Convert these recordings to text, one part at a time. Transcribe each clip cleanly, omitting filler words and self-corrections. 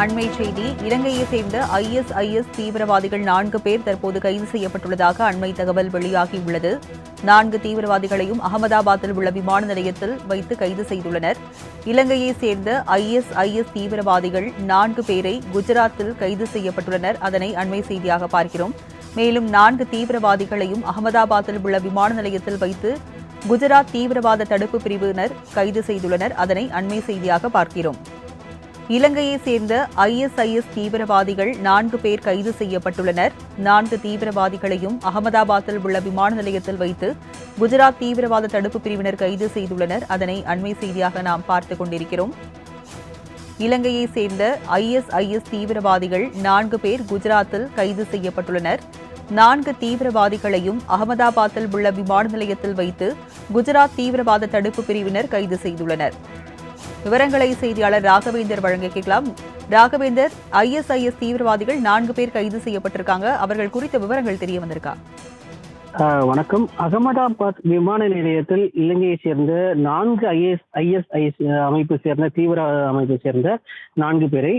அண்மை செய்தி இலங்கையை சேர்ந்த ISIS தீவிரவாதிகள் 4 பேர் தற்போது கைது செய்யப்பட்டுள்ளதாக அண்மை தகவல் வெளியாகியுள்ளது. 4 தீவிரவாதிகளையும் அகமதாபாத்தில் உள்ள விமான நிலையத்தில் வைத்து கைது செய்துள்ளனர். இலங்கையை சேர்ந்த ISIS தீவிரவாதிகள் 4 பேரை குஜராத்தில் கைது செய்யப்பட்டுள்ளனர். அதனை அண்மை செய்தியாக பார்க்கிறோம். மேலும் 4 தீவிரவாதிகளையும் அகமதாபாத்தில் உள்ள விமான நிலையத்தில் வைத்து குஜராத் தீவிரவாத தடுப்பு பிரிவினர் கைது செய்துள்ளனர். அதனை அண்மை செய்தியாக பார்க்கிறோம். இலங்கையை சேர்ந்த ISIS தீவிரவாதிகள் 4 பேர் கைது செய்யப்பட்டுள்ளனர். 4 தீவிரவாதிகளையும் அகமதாபாத்தில் உள்ள விமான நிலையத்தில் வைத்து குஜராத் தீவிரவாத தடுப்பு பிரிவினர் கைது செய்துள்ளனர். அதனை அண்மை செய்தியாக நாம் பார்த்துக் கொண்டிருக்கிறோம். இலங்கையை சேர்ந்த ISIS தீவிரவாதிகள் 4 பேர் குஜராத்தில் கைது செய்யப்பட்டுள்ளனர். 4 தீவிரவாதிகளையும் அகமதாபாத்தில் உள்ள விமான நிலையத்தில் வைத்து குஜராத் தீவிரவாத தடுப்பு பிரிவினர் கைது செய்துள்ளனர். விவரங்களை செய்தியாளர் ராகவேந்தர் வழங்க கேட்கலாம். ராகவேந்தர், ISIS தீவிரவாதிகள் 4 பேர் கைது செய்யப்பட்டிருக்காங்க. அவர்கள் குறித்த விவரங்கள் தெரிய வந்திருக்கா? வணக்கம். அகமதாபாத் விமான நிலையத்தில் இலங்கையை சேர்ந்த 4 ISIS அமைப்பு சேர்ந்த தீவிர அமைப்பை சேர்ந்த 4 பேரை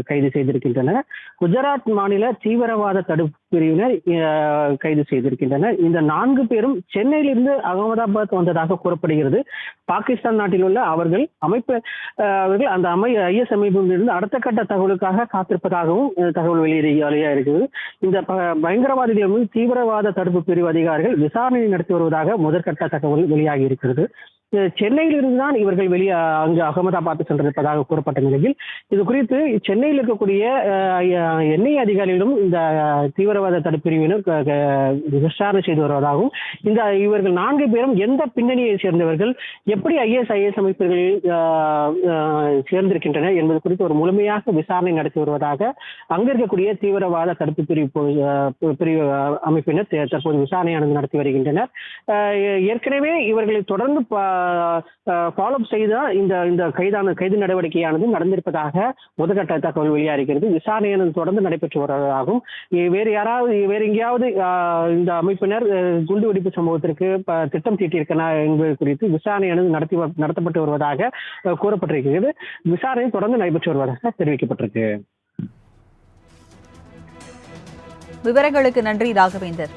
கைது செய்திருக்கின்றனர். குஜராத் மாநில தீவிரவாத தடுப்பு பிரிவினர் கைது செய்திருக்கின்றனர். இந்த 4 பேரும் சென்னையிலிருந்து அகமதாபாத் வந்ததாக கூறப்படுகிறது. பாகிஸ்தான் நாட்டில் உள்ள அவர்கள் அந்த IS அமைப்பிலிருந்து அடுத்த கட்ட தகவலுக்காக காத்திருப்பதாகவும் தகவல் வெளியாக இருக்கிறது. இந்த பயங்கரவாதிகள் தீவிரவாத தடுப்பு பிரிவு அதிகாரிகள் விசாரணை நடத்தி வருவதாக முதற்கட்ட தகவல் வெளியாகி இருக்கிறது. சென்னையிலிருந்து தான் இவர்கள் அங்கு அகமதாபாத் சென்றிருப்பதாக கூறப்பட்ட நிலையில் இது குறித்து சென்னையில் இருக்கக்கூடிய எண்ணெய் அதிகாரிகளும் இந்த தீவிரவாத தடுப்பு பிரிவினர் விசாரணை செய்து வருவதாகவும் இவர்கள் 4 பேரும் எந்த பின்னணியை சேர்ந்தவர்கள், எப்படி ISIS அமைப்புகளில் சேர்ந்திருக்கின்றனர் என்பது குறித்து ஒரு முழுமையாக விசாரணை நடத்தி வருவதாக அங்கு இருக்கக்கூடிய தீவிரவாத தடுப்பு பிரிவு அமைப்பினர் தற்போது விசாரணையானது நடத்தி வருகின்றனர். ஏற்கனவே இவர்களை தொடர்ந்து ஃபாலோ செய்தால் இந்த கைது நடவடிக்கையானது நடந்திருப்பதாக முதற்கட்ட தகவல் வெளியாகிறது. விசாரணையானது தொடர்ந்து நடைபெற்று வருவதாகவும் வேறு எங்கேயாவது இந்த அமைப்பினர் குண்டுவெடிப்பு சம்பவத்திற்கு திட்டம் தீட்டியிருக்கிறார் என்பது குறித்து விசாரணையானது நடத்தப்பட்டு வருவதாக கூறப்பட்டிருக்கிறது. விசாரணை தொடர்ந்து நடைபெற்று வருவதாக தெரிவிக்கப்பட்டிருக்கு. விவரங்களுக்கு நன்றி ராகவேந்தர்.